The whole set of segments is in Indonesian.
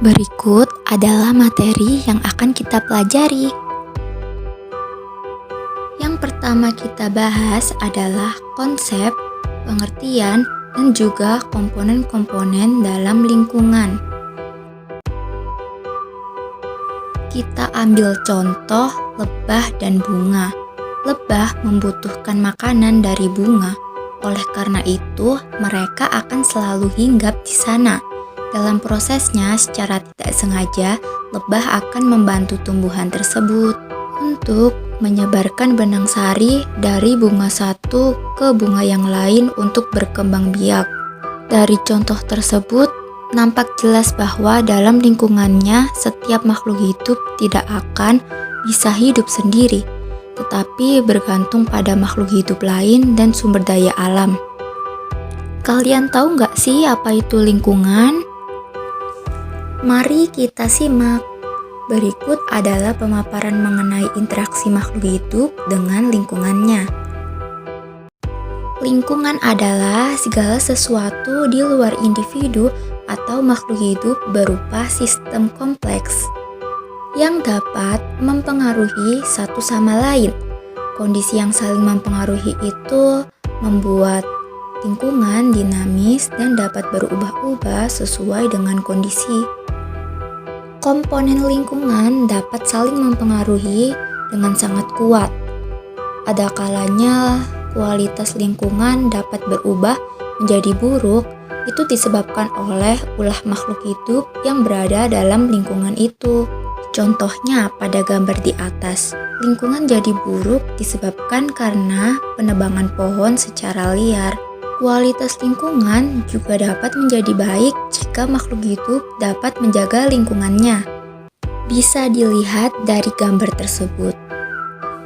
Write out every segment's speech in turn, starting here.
Berikut adalah materi yang akan kita pelajari. Yang pertama kita bahas adalah konsep, pengertian, dan juga komponen-komponen dalam lingkungan. Kita ambil contoh lebah dan bunga. Lebah membutuhkan makanan dari bunga. Oleh karena itu, mereka akan selalu hinggap di sana. Dalam prosesnya, secara tidak sengaja, lebah akan membantu tumbuhan tersebut untuk menyebarkan benang sari dari bunga satu ke bunga yang lain untuk berkembang biak. Dari contoh tersebut, nampak jelas bahwa dalam lingkungannya setiap makhluk hidup tidak akan bisa hidup sendiri, tetapi bergantung pada makhluk hidup lain dan sumber daya alam. Kalian tahu nggak sih apa itu lingkungan? Mari kita simak. Berikut adalah pemaparan mengenai interaksi makhluk hidup dengan lingkungannya. Lingkungan adalah segala sesuatu di luar individu atau makhluk hidup berupa sistem kompleks yang dapat mempengaruhi satu sama lain. Kondisi yang saling mempengaruhi itu membuat lingkungan dinamis dan dapat berubah-ubah sesuai dengan kondisi. Komponen lingkungan dapat saling mempengaruhi dengan sangat kuat. Ada kalanya kualitas lingkungan dapat berubah menjadi buruk. Itu disebabkan oleh ulah makhluk hidup yang berada dalam lingkungan itu. Contohnya pada gambar di atas, lingkungan jadi buruk disebabkan karena penebangan pohon secara liar. Kualitas lingkungan juga dapat menjadi baik jika makhluk hidup dapat menjaga lingkungannya. Bisa dilihat dari gambar tersebut.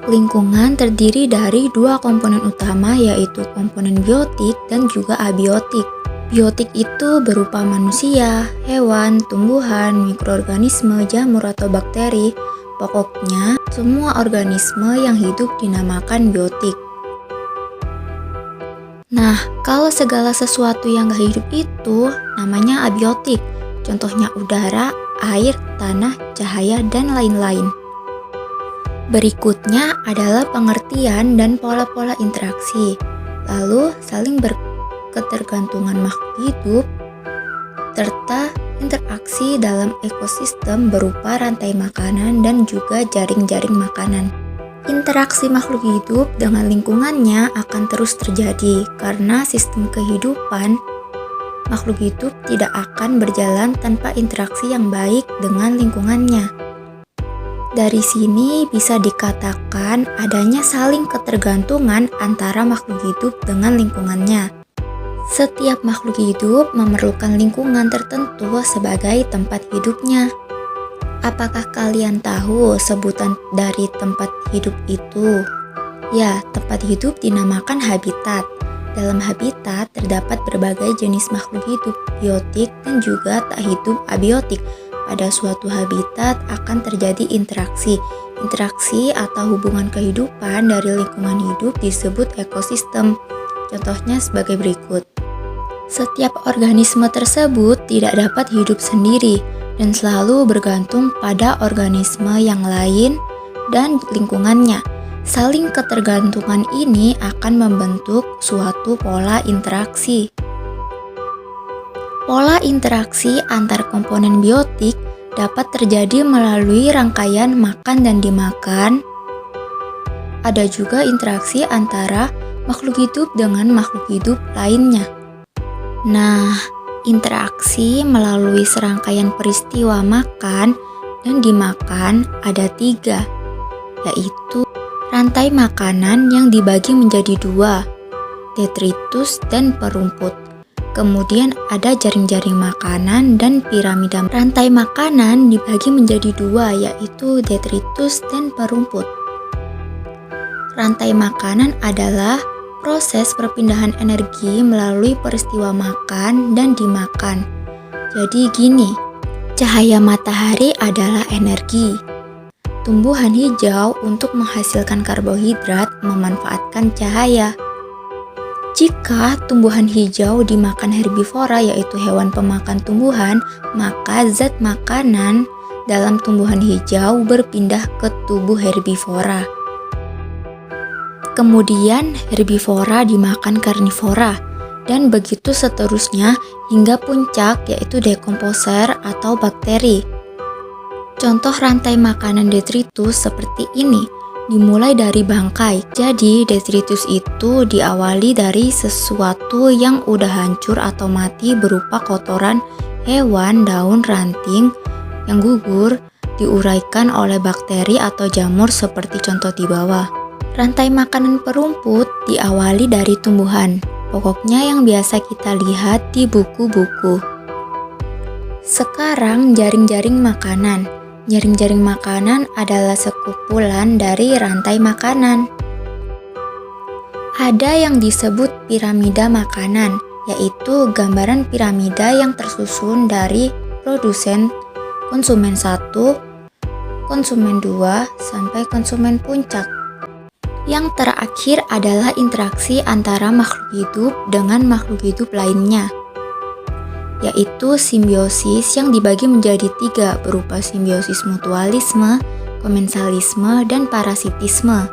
Lingkungan terdiri dari dua komponen utama, yaitu komponen biotik dan juga abiotik. Biotik itu berupa manusia, hewan, tumbuhan, mikroorganisme, jamur atau bakteri. Pokoknya, semua organisme yang hidup dinamakan biotik. Nah, kalau segala sesuatu yang gak hidup itu namanya abiotik. Contohnya udara, air, tanah, cahaya, dan lain-lain. Berikutnya adalah pengertian dan pola-pola interaksi. Lalu saling berketergantungan makhluk hidup, serta interaksi dalam ekosistem berupa rantai makanan dan juga jaring-jaring makanan. Interaksi makhluk hidup dengan lingkungannya akan terus terjadi karena sistem kehidupan makhluk hidup tidak akan berjalan tanpa interaksi yang baik dengan lingkungannya. Dari sini bisa dikatakan adanya saling ketergantungan antara makhluk hidup dengan lingkungannya. Setiap makhluk hidup memerlukan lingkungan tertentu sebagai tempat hidupnya. Apakah kalian tahu sebutan dari tempat hidup itu? Ya, tempat hidup dinamakan habitat. Dalam habitat terdapat berbagai jenis makhluk hidup, biotik dan juga tak hidup abiotik. Pada suatu habitat akan terjadi interaksi. Interaksi atau hubungan kehidupan dari lingkungan hidup disebut ekosistem. Contohnya sebagai berikut. Setiap organisme tersebut tidak dapat hidup sendiri dan selalu bergantung pada organisme yang lain dan lingkungannya. Saling ketergantungan ini akan membentuk suatu pola interaksi. Pola interaksi antar komponen biotik dapat terjadi melalui rangkaian makan dan dimakan. Ada juga interaksi antara makhluk hidup dengan makhluk hidup lainnya. Nah, interaksi melalui serangkaian peristiwa makan dan dimakan ada 3, yaitu rantai makanan yang dibagi menjadi 2, detritus dan perumput. Kemudian ada jaring-jaring makanan dan piramida. Rantai makanan dibagi menjadi 2, yaitu detritus dan perumput. Rantai makanan adalah proses perpindahan energi melalui peristiwa makan dan dimakan. Jadi gini, cahaya matahari adalah energi. Tumbuhan hijau untuk menghasilkan karbohidrat memanfaatkan cahaya. Jika tumbuhan hijau dimakan herbivora, yaitu hewan pemakan tumbuhan, maka zat makanan dalam tumbuhan hijau berpindah ke tubuh herbivora. Kemudian herbivora dimakan karnivora, dan begitu seterusnya hingga puncak, yaitu dekomposer atau bakteri. Contoh rantai makanan detritus seperti ini, dimulai dari bangkai. Jadi detritus itu diawali dari sesuatu yang udah hancur atau mati berupa kotoran hewan, daun, ranting yang gugur, diuraikan oleh bakteri atau jamur seperti contoh di bawah. Rantai makanan perumput diawali dari tumbuhan. Pokoknya yang biasa kita lihat di buku-buku. Sekarang jaring-jaring makanan. Jaring-jaring makanan adalah sekumpulan dari rantai makanan. Ada yang disebut piramida makanan, yaitu gambaran piramida yang tersusun dari produsen, konsumen 1, konsumen 2, sampai konsumen puncak. Yang terakhir adalah interaksi antara makhluk hidup dengan makhluk hidup lainnya, yaitu simbiosis yang dibagi menjadi 3 berupa simbiosis mutualisme, komensalisme, dan parasitisme.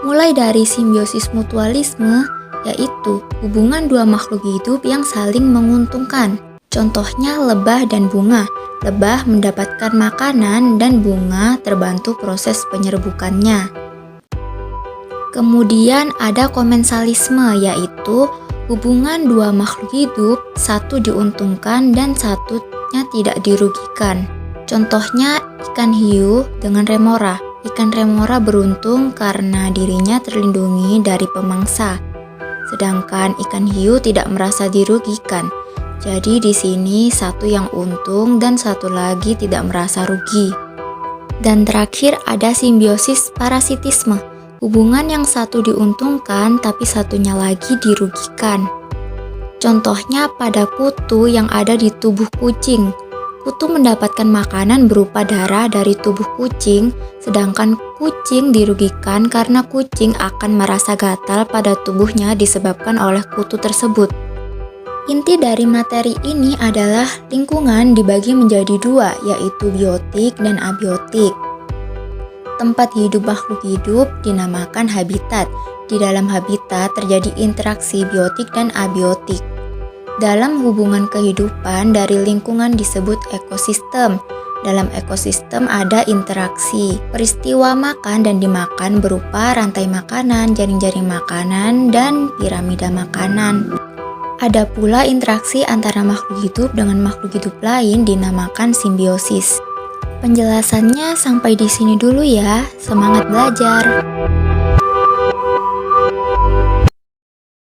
Mulai dari simbiosis mutualisme, yaitu hubungan dua makhluk hidup yang saling menguntungkan. Contohnya lebah dan bunga. Lebah mendapatkan makanan dan bunga terbantu proses penyerbukannya. Kemudian ada komensalisme, yaitu hubungan dua makhluk hidup, satu diuntungkan dan satunya tidak dirugikan. Contohnya ikan hiu dengan remora. Ikan remora beruntung karena dirinya terlindungi dari pemangsa, sedangkan ikan hiu tidak merasa dirugikan. Jadi di sini satu yang untung dan satu lagi tidak merasa rugi. Dan terakhir ada simbiosis parasitisme. Hubungan yang satu diuntungkan tapi satunya lagi dirugikan. Contohnya pada kutu yang ada di tubuh kucing. Kutu mendapatkan makanan berupa darah dari tubuh kucing, sedangkan kucing dirugikan karena kucing akan merasa gatal pada tubuhnya disebabkan oleh kutu tersebut. Inti dari materi ini adalah lingkungan dibagi menjadi 2, yaitu biotik dan abiotik. Tempat hidup makhluk hidup dinamakan habitat. Di dalam habitat terjadi interaksi biotik dan abiotik. Dalam hubungan kehidupan dari lingkungan disebut ekosistem. Dalam ekosistem ada interaksi, peristiwa makan dan dimakan berupa rantai makanan, jaring-jaring makanan, dan piramida makanan. Ada pula interaksi antara makhluk hidup dengan makhluk hidup lain dinamakan simbiosis. Penjelasannya sampai di sini dulu ya. Semangat belajar!